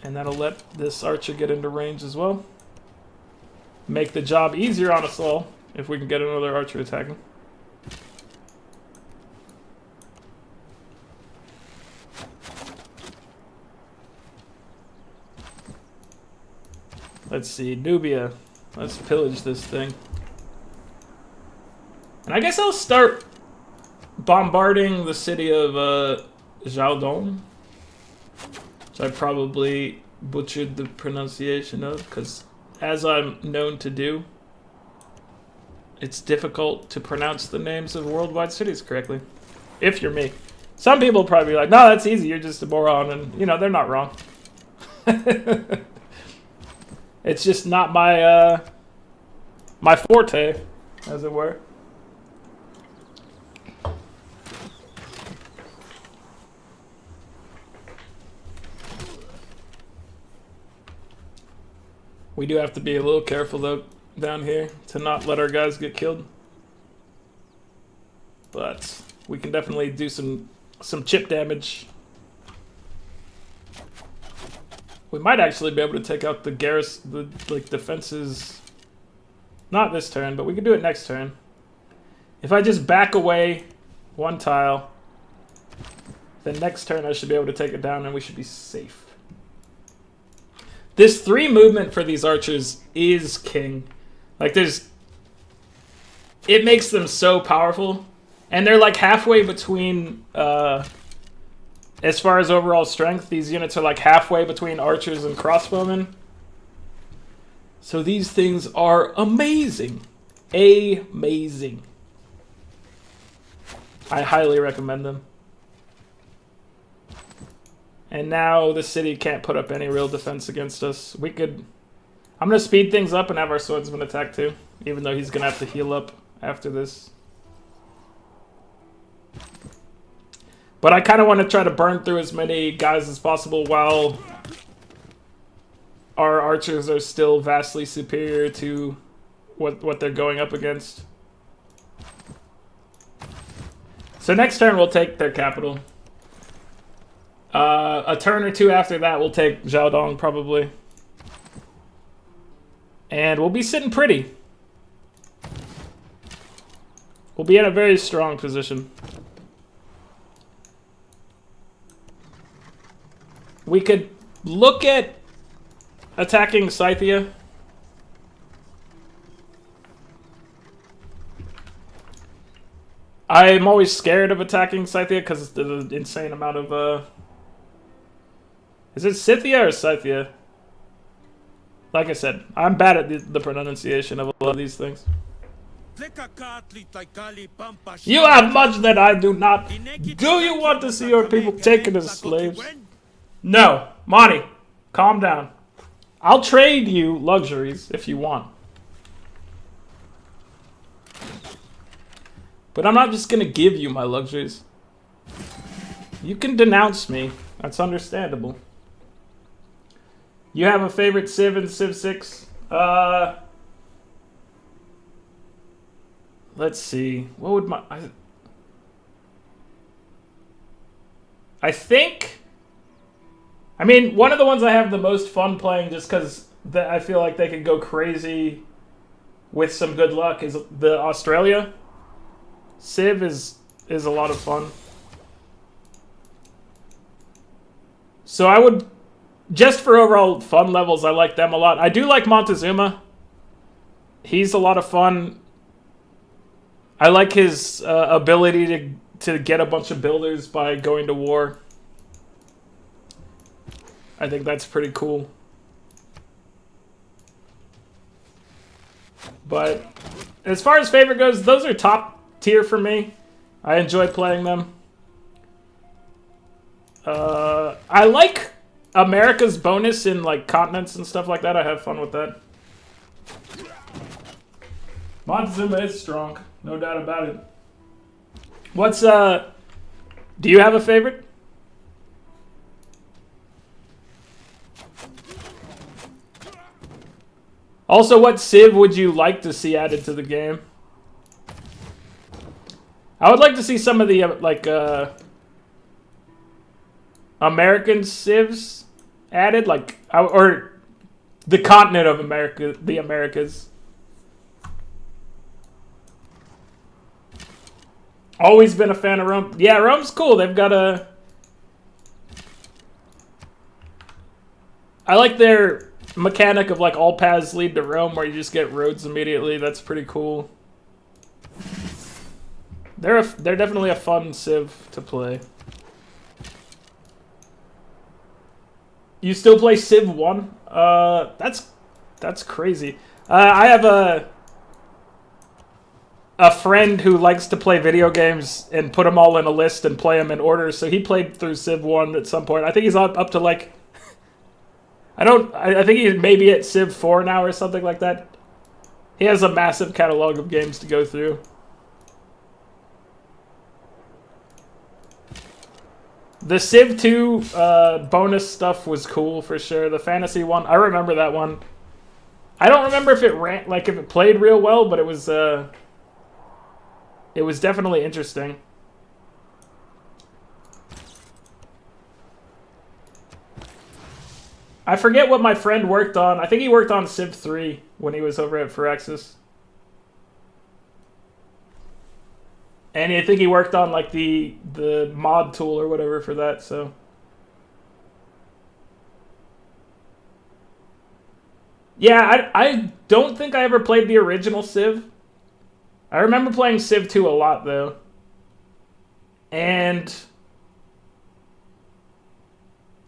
And that'll let this archer get into range as well. Make the job easier on us all if we can get another archer attacking. Let's see, Nubia. Let's pillage this thing. And I guess I'll start bombarding the city of Alden, which I probably butchered the pronunciation of, because as I'm known to do, it's difficult to pronounce the names of worldwide cities correctly. If you're me. Some people will probably be like, no, that's easy, you're just a moron, and, you know, they're not wrong. It's just not my, my forte, as it were. We do have to be a little careful, though, down here to not let our guys get killed. But we can definitely do some chip damage. We might actually be able to take out the garrison, the defenses. Not this turn, but we can do it next turn. If I just back away one tile, then next turn I should be able to take it down and we should be safe. This 3 movement for these archers is king. Like, it makes them so powerful. And they're like halfway between, as far as overall strength, these units are like halfway between archers and crossbowmen. So these things are amazing. Amazing. I highly recommend them. And now the city can't put up any real defense against us. We could... I'm going to speed things up and have our swordsman attack too. Even though he's going to have to heal up after this. But I kind of want to try to burn through as many guys as possible while our archers are still vastly superior to what they're going up against. So next turn we'll take their capital. A turn or two after that, we'll take Jiaodong, probably. And we'll be sitting pretty. We'll be in a very strong position. We could look at attacking Scythia. I'm always scared of attacking Scythia because of the insane amount of... Is it Scythia or Scythia? Like I said, I'm bad at the pronunciation of a lot of these things. You have much that I do not. Do you want to see your people taken as slaves? No. Monty, calm down. I'll trade you luxuries if you want. But I'm not just going to give you my luxuries. You can denounce me. That's understandable. You have a favorite Civ in Civ 6? Let's see. What would my... I think... I mean, one of the ones I have the most fun playing just because I feel like they could go crazy with some good luck is the Australia. Civ is a lot of fun. So I would... Just for overall fun levels, I like them a lot. I do like Montezuma. He's a lot of fun. I like his ability to get a bunch of builders by going to war. I think that's pretty cool. But as far as favorite goes, those are top tier for me. I enjoy playing them. I like America's bonus in like continents and stuff like that. I have fun with that. Montezuma is strong, no doubt about it. What's do you have a favorite? Also, what Civ would you like to see added to the game? I would like to see some of the like American Civs added, like, or the continent of America, the Americas. Always been a fan of Rome. Yeah, Rome's cool. They've got a... I like their mechanic of, like, all paths lead to Rome, where you just get roads immediately. That's pretty cool. They're definitely a fun civ to play. You still play Civ 1? That's crazy. I have a friend who likes to play video games and put them all in a list and play them in order. So he played through Civ 1 at some point. I think he's up to like... I think he's maybe at Civ 4 now or something like that. He has a massive catalog of games to go through. The Civ 2 bonus stuff was cool for sure. The fantasy one, I remember that one. I don't remember if it ran, like if it played real well, but it was definitely interesting. I forget what my friend worked on. I think he worked on Civ 3 when he was over at Firaxis. And I think he worked on like the mod tool or whatever for that, so. Yeah, I don't think I ever played the original Civ. I remember playing Civ 2 a lot though. And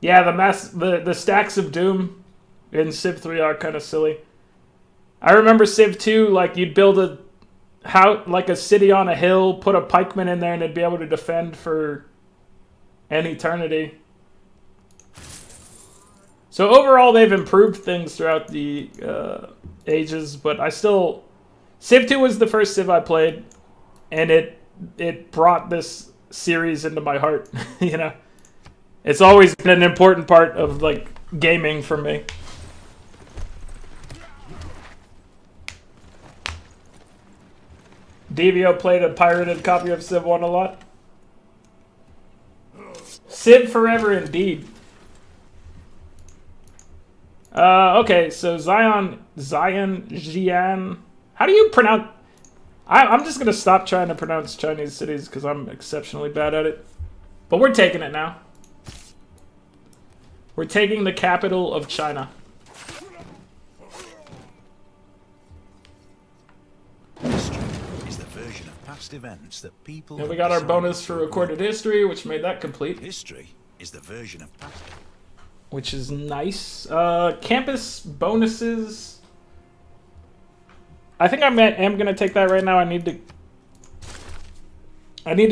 yeah, the stacks of Doom in Civ 3 are kind of silly. I remember Civ 2, like you'd build like a city on a hill, put a pikeman in there, and it'd be able to defend for an eternity. So overall, they've improved things throughout the ages, but I still... Civ 2 was the first Civ I played, and it brought this series into my heart, you know? It's always been an important part of, like, gaming for me. Devio played a pirated copy of Civ 1 a lot. Civ Forever indeed. Okay, so Zion, Jian. How do you pronounce... I'm just going to stop trying to pronounce Chinese cities because I'm exceptionally bad at it. But we're taking it now. We're taking the capital of China. History is the version of past events that people... And we got our bonus for recorded history, which made that complete. History is the version of past... Which is nice. Campus bonuses. I think I am going to take that right now. I need to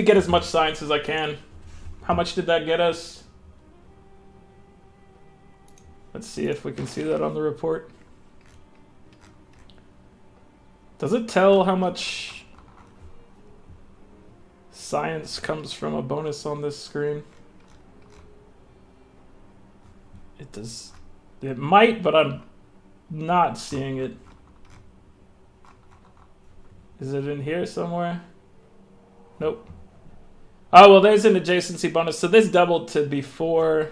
get as much science as I can. How much did that get us? Let's see if we can see that on the report. Does it tell how much science comes from a bonus on this screen? It does. It might, but I'm not seeing it. Is it in here somewhere? Nope. Oh, well, there's an adjacency bonus. So this doubled to before.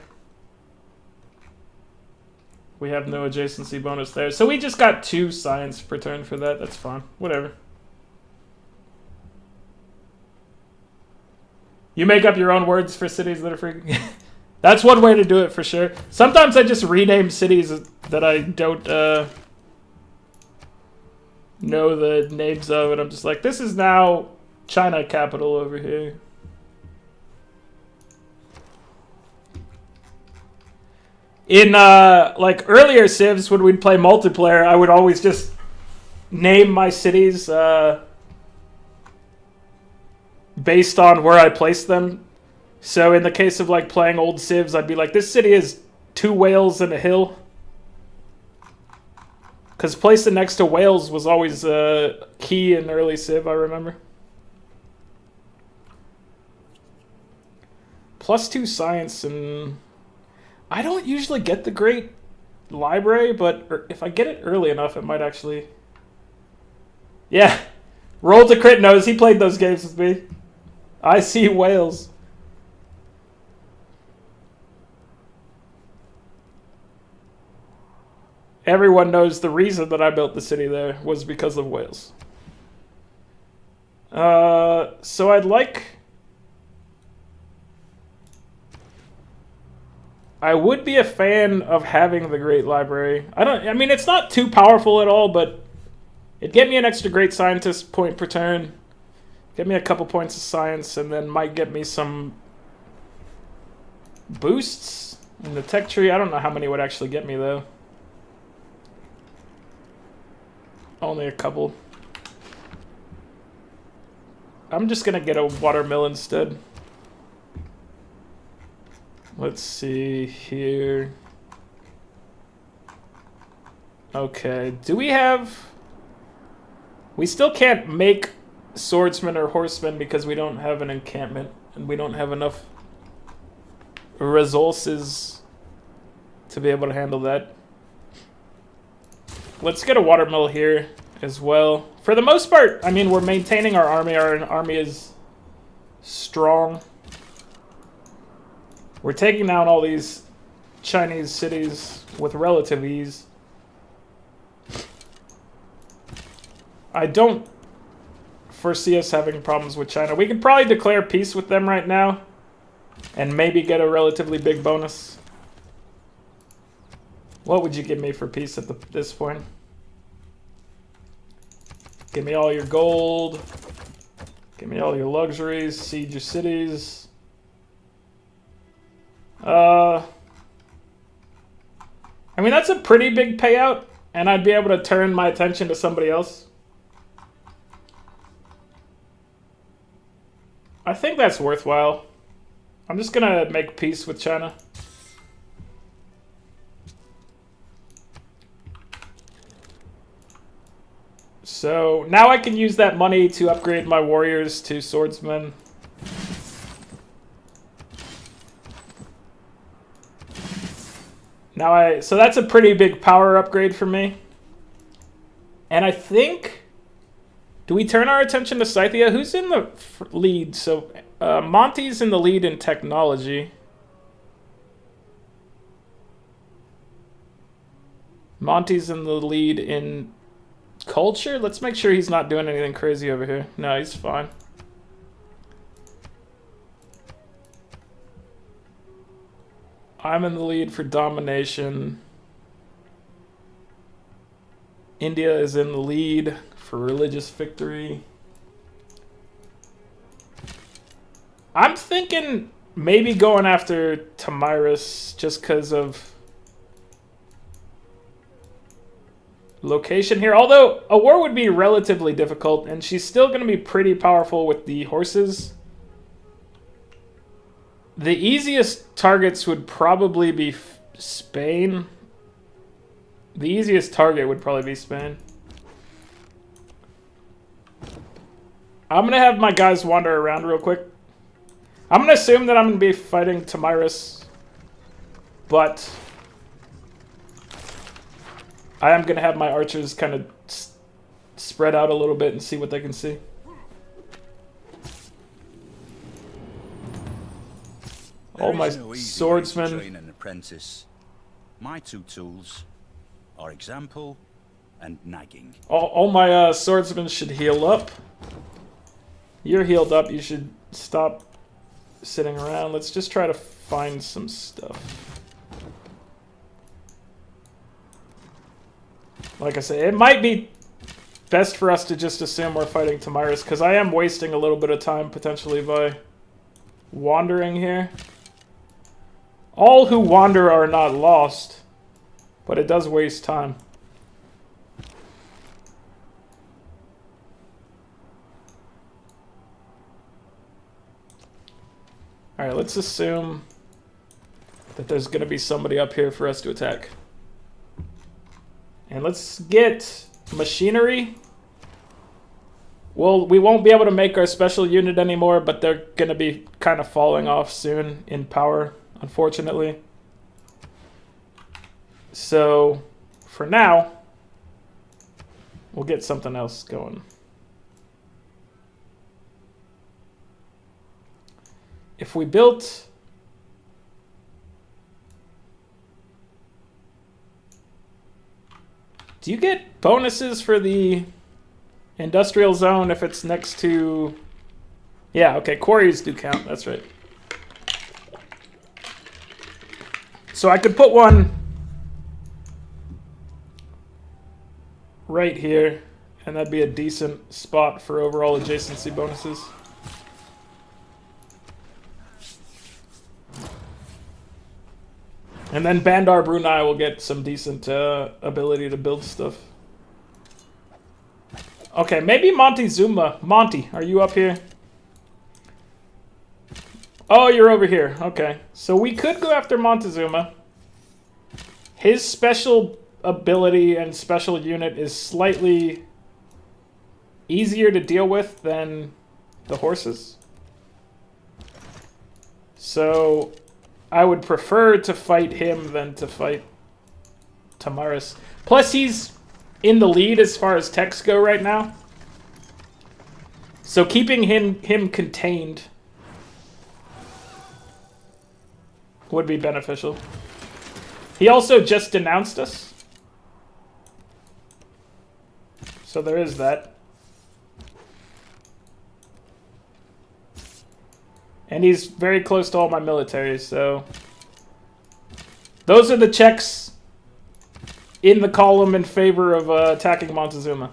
We have no adjacency bonus there. So we just got 2 science per turn for that. That's fine. Whatever. You make up your own words for cities that are free. That's one way to do it for sure. Sometimes I just rename cities that I don't know the names of, and I'm just like, this is now China capital over here. In like earlier civs, when we'd play multiplayer, I would always just name my cities based on where I placed them. So in the case of like playing old civs, I'd be like, this city is 2 whales and a hill. Because placing next to whales was always key in early civ, I remember. +2 science, and I don't usually get the great library, but if I get it early enough, it might actually... Yeah, Roll to Crit knows, he played those games with me. I see whales. everyone knows the reason that I built the city there was because of whales. So I'd like... I would be a fan of having the Great Library. I mean, it's not too powerful at all, but it'd get me an extra Great Scientist point per turn. Get me a couple points of science, and then might get me some boosts in the tech tree. I don't know how many would actually get me, though. Only a couple. I'm just gonna get a watermill instead. Let's see here. Okay, do we have... We still can't make swordsmen or horsemen because we don't have an encampment and we don't have enough resources to be able to handle that. Let's get a watermill here as well. For the most part, I mean, we're maintaining our army. Our army is strong. We're taking down all these Chinese cities with relative ease. I don't foresee us having problems with China. We could probably declare peace with them right now and maybe get a relatively big bonus. What would you give me for peace at this point? Give me all your gold. Give me all your luxuries. Siege your cities. I mean, that's a pretty big payout, and I'd be able to turn my attention to somebody else. I think that's worthwhile. I'm just gonna make peace with China. So now I can use that money to upgrade my warriors to swordsmen. So that's a pretty big power upgrade for me. And I think... Do we turn our attention to Scythia? Who's in the lead? So Monty's in the lead in technology. Monty's in the lead in culture. Let's make sure he's not doing anything crazy over here. No, he's fine. I'm in the lead for domination. India is in the lead for religious victory. I'm thinking maybe going after Tamiris just because of location here. Although a war would be relatively difficult, and she's still going to be pretty powerful with the horses. The easiest targets would probably be Spain. The easiest target would probably be Spain. I'm going to have my guys wander around real quick. I'm going to assume that I'm going to be fighting Tamiris, but I am going to have my archers kind of spread out a little bit and see what they can see. All my swordsmen. Train an apprentice. My two tools are example and nagging. All my swordsmen should heal up. You're healed up. You should stop sitting around. Let's just try to find some stuff. Like I said, it might be best for us to just assume we're fighting Tamiris, because I am wasting a little bit of time potentially by wandering here. All who wander are not lost, but it does waste time. Alright, let's assume that there's going to be somebody up here for us to attack. And let's get machinery. Well, we won't be able to make our special unit anymore, but they're going to be kind of falling off soon in power, unfortunately. So, for now, we'll get something else going. If we built... Do you get bonuses for the industrial zone if it's next to... Yeah, okay, quarries do count, that's right. So I could put one right here, and that'd be a decent spot for overall adjacency bonuses. And then Bandar Brunei will get some decent ability to build stuff. Okay, maybe Montezuma. Monty, are you up here? Oh, you're over here. Okay. So we could go after Montezuma. His special ability and special unit is slightly easier to deal with than the horses. So I would prefer to fight him than to fight Tamaris. Plus he's in the lead as far as techs go right now. So keeping him contained would be beneficial. He also just denounced us. So there is that. And he's very close to all my military, so... Those are the checks in the column in favor of attacking Montezuma.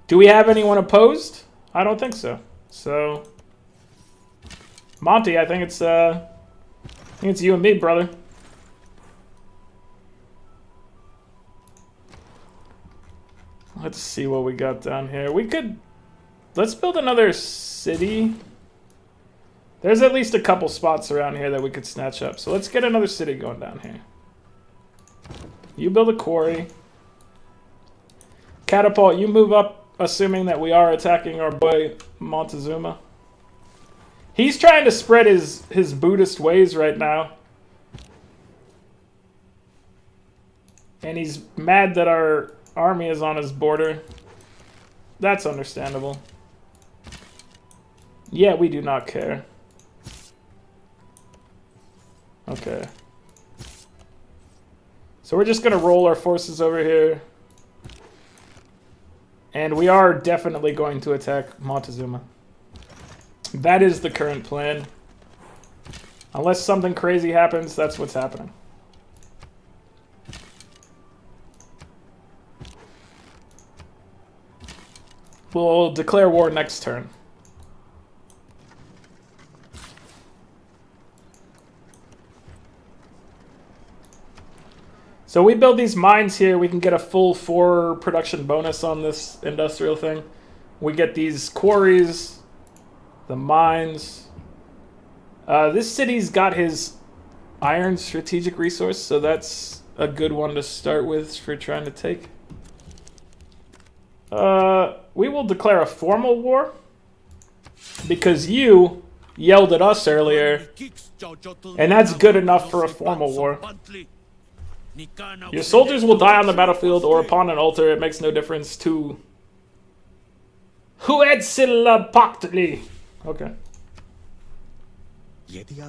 Do we have anyone opposed? I don't think so. So... Monty, I think it's you and me, brother. Let's see what we got down here. We could... Let's build another city. There's at least a couple spots around here that we could snatch up. So let's get another city going down here. You build a quarry. Catapult, you move up, assuming that we are attacking our boy Montezuma. He's trying to spread his Buddhist ways right now. And he's mad that our army is on his border. That's understandable. Yeah, we do not care. Okay. So we're just going to roll our forces over here. And we are definitely going to attack Montezuma. That is the current plan. Unless something crazy happens, that's what's happening. We'll declare war next turn. So we build these mines here, we can get a full 4 production bonus on this industrial thing. We get these quarries, the mines. This city's got his iron strategic resource, so that's a good one to start with for trying to take. We will declare a formal war because you yelled at us earlier, and that's good enough for a formal war. Your soldiers will die on the battlefield or upon an altar. It makes no difference to Huetzilapactli. Okay.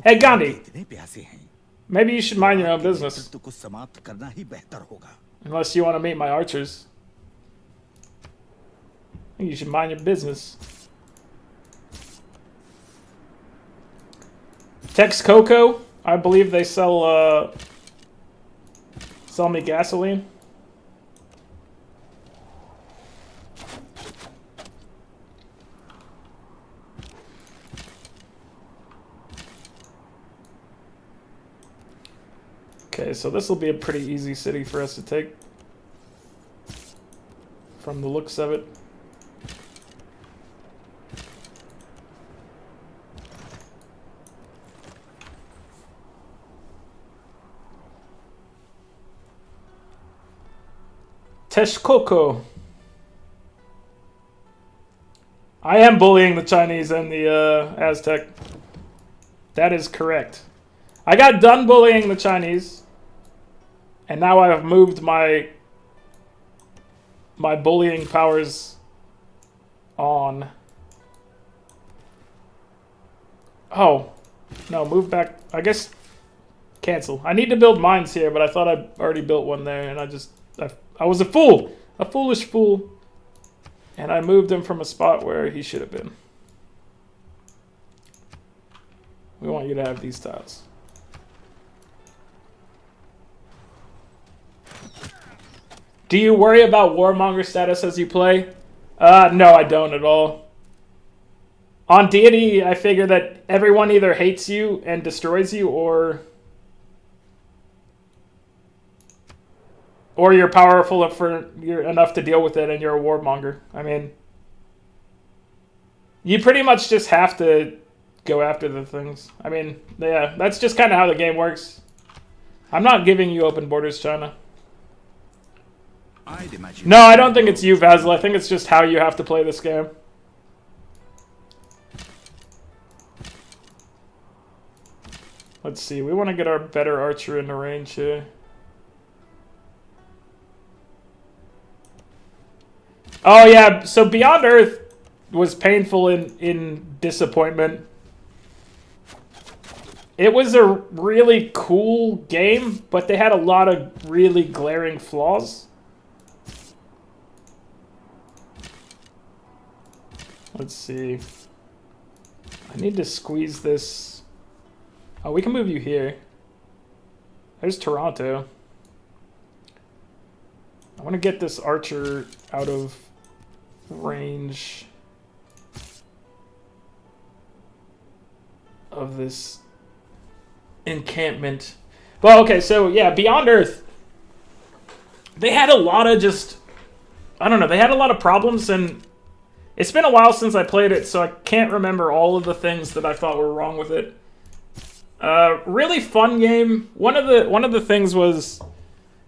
Hey Gandhi, maybe you should mind your own business. Unless you want to meet my archers. I think you should mind your business. Texcoco, I believe they sell me gasoline. Okay, so this will be a pretty easy city for us to take. From the looks of it. Texcoco. I am bullying the Chinese and the Aztec. That is correct. I got done bullying the Chinese, and now I have moved my bullying powers on. Oh, no, move back. I guess cancel. I need to build mines here, but I thought I already built one there, and I just I was a fool. A foolish fool. And I moved him from a spot where he should have been. We want you to have these tiles. Do you worry about warmonger status as you play? No, I don't at all. On deity, I figure that everyone either hates you and destroys you, or you're powerful you're enough to deal with it and you're a warmonger. I mean, you pretty much just have to go after the things. I mean, yeah, that's just kind of how the game works. I'm not giving you open borders, China. No, I don't think it's you, Vasil. I think it's just how you have to play this game. Let's see. We want to get our better archer in the range here. Oh, yeah. So Beyond Earth was painful in disappointment. It was a really cool game, but they had a lot of really glaring flaws. Let's see. I need to squeeze this. Oh, we can move you here. There's Toronto. I want to get this archer out of range of this encampment. Well, okay, so yeah, Beyond Earth. They had a lot of just... I don't know, they had a lot of problems, and it's been a while since I played it, so I can't remember all of the things that I thought were wrong with it. Really fun game. One of the things was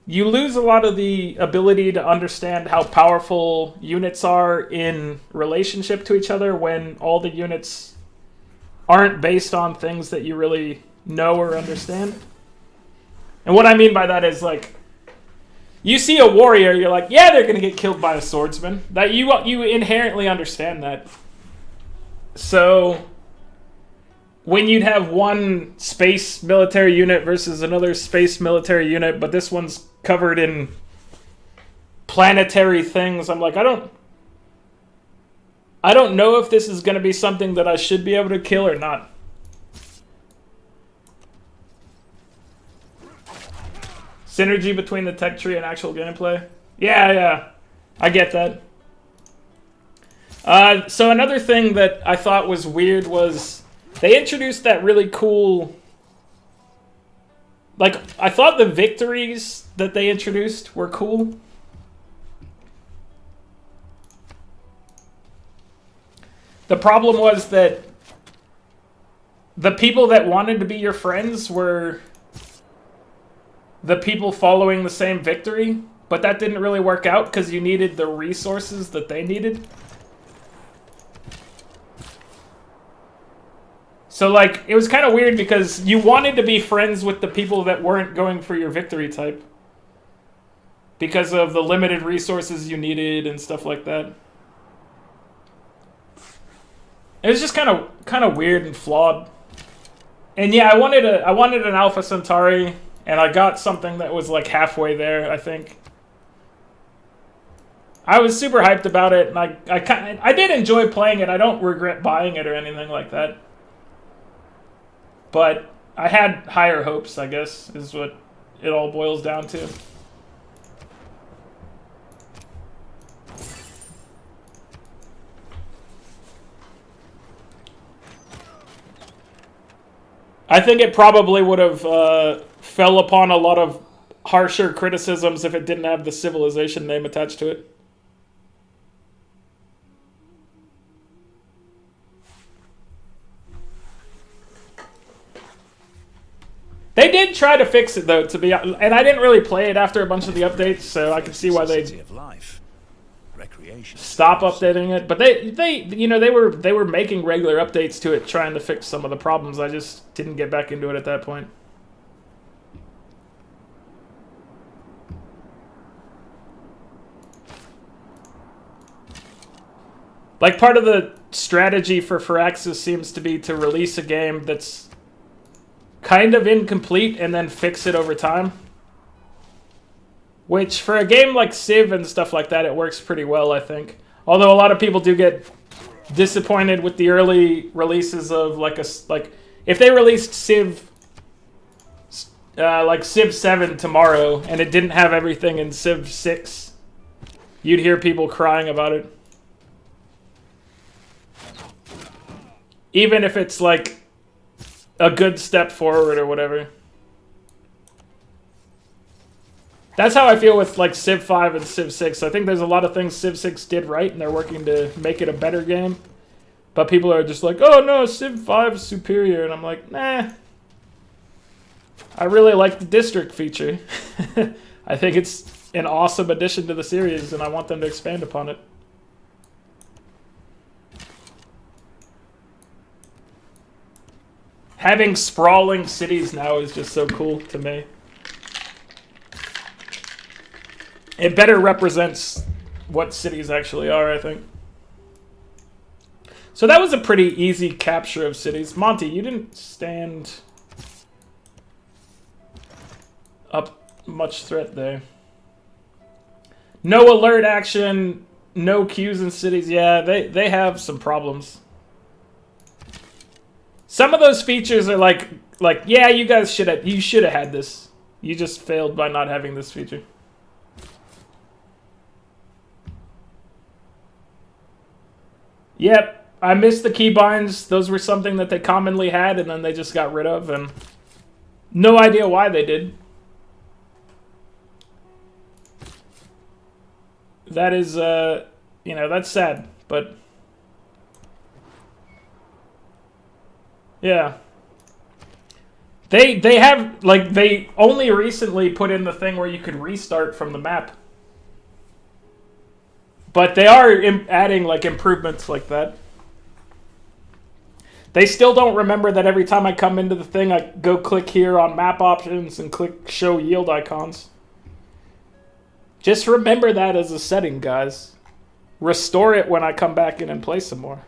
you lose a lot of the ability to understand how powerful units are in relationship to each other when all the units aren't based on things that you really know or understand. And what I mean by that is, like, you see a warrior, you're like, yeah, they're gonna get killed by a swordsman. That you inherently understand that. So when you'd have one space military unit versus another space military unit, but this one's covered in planetary things, I'm like, I don't know if this is going to be something that I should be able to kill or not. Synergy between the tech tree and actual gameplay. Yeah, I get that. So another thing that I thought was weird was they introduced that really cool... Like, I thought the victories that they introduced were cool. The problem was that the people that wanted to be your friends were the people following the same victory, but that didn't really work out because you needed the resources that they needed. So, like, it was kind of weird because you wanted to be friends with the people that weren't going for your victory type because of the limited resources you needed and stuff like that. It was just kind of weird and flawed. And yeah, I wanted an Alpha Centauri, and I got something that was like halfway there, I think. I was super hyped about it, and I did enjoy playing it. I don't regret buying it or anything like that. But I had higher hopes, I guess, is what it all boils down to. I think it probably would have fell upon a lot of harsher criticisms if it didn't have the civilization name attached to it. They did try to fix it, though, and I didn't really play it after a bunch of the updates, so I can see why they stop updating it. But they were making regular updates to it, trying to fix some of the problems. I just didn't get back into it at that point. Like, part of the strategy for Firaxis seems to be to release a game that's kind of incomplete and then fix it over time. Which, for a game like Civ and stuff like that, it works pretty well, I think. Although a lot of people do get disappointed with the early releases of like if they released Civ like Civ 7 tomorrow and it didn't have everything in Civ 6, you'd hear people crying about it. Even if it's like a good step forward or whatever. That's how I feel with like Civ 5 and Civ 6. I think there's a lot of things Civ 6 did right and they're working to make it a better game. But people are just like, oh no, Civ 5 is superior. And I'm like, nah. I really like the district feature. I think it's an awesome addition to the series and I want them to expand upon it. Having sprawling cities now is just so cool to me. It better represents what cities actually are, I think. So that was a pretty easy capture of cities. Monty, you didn't stand up much threat there. No alert action, no queues in cities. Yeah, they have some problems. Some of those features are like yeah, you guys should have had this. You just failed by not having this feature. Yep, I missed the keybinds. Those were something that they commonly had, and then they just got rid of, and no idea why they did. That is, you know, that's sad, but yeah. They have, like, they only recently put in the thing where you could restart from the map. But they are adding, like, improvements like that. They still don't remember that every time I come into the thing, I go click here on map options and click show yield icons. Just remember that as a setting, guys. Restore it when I come back in and play some more.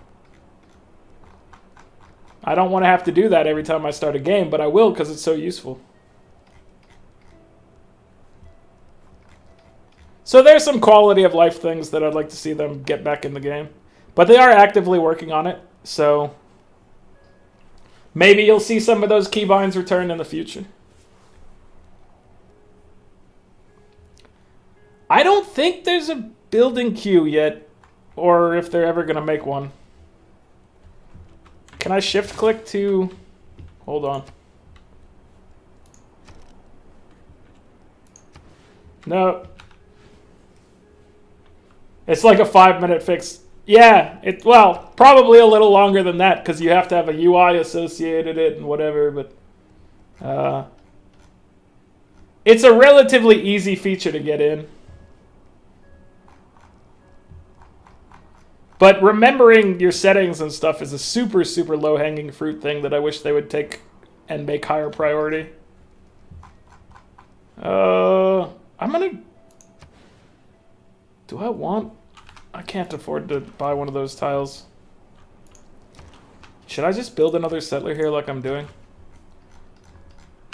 I don't want to have to do that every time I start a game, but I will because it's so useful. So there's some quality of life things that I'd like to see them get back in the game. But they are actively working on it, so maybe you'll see some of those keybinds return in the future. I don't think there's a building queue yet, or if they're ever going to make one. Can I shift click to... Hold on. No. It's like a 5-minute fix. Yeah, well, probably a little longer than that because you have to have a UI associated it and whatever, but it's a relatively easy feature to get in. But remembering your settings and stuff is a super, super low-hanging fruit thing that I wish they would take and make higher priority. I'm gonna... Do I want... I can't afford to buy one of those tiles. Should I just build another settler here like I'm doing?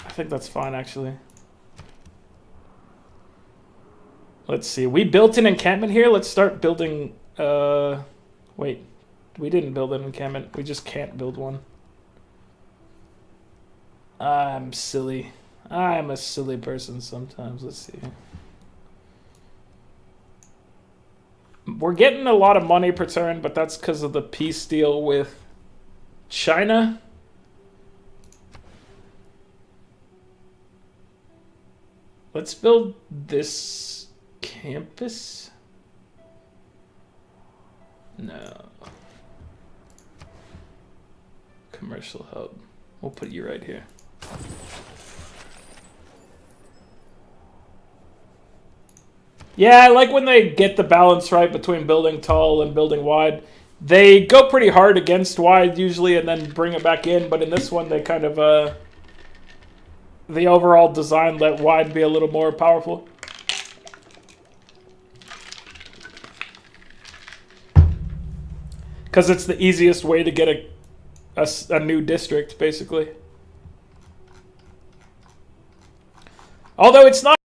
I think that's fine, actually. Let's see. We built an encampment here. Let's start building... Wait. We didn't build an encampment. We just can't build one. I'm silly. I'm a silly person sometimes. Let's see. We're getting a lot of money per turn, but that's because of the peace deal with China. Let's build this campus. No. Commercial hub. We'll put you right here. Yeah, I like when they get the balance right between building tall and building wide. They go pretty hard against wide usually and then bring it back in, but in this one they kind of, the overall design let wide be a little more powerful. Because it's the easiest way to get a new district, basically. Although it's not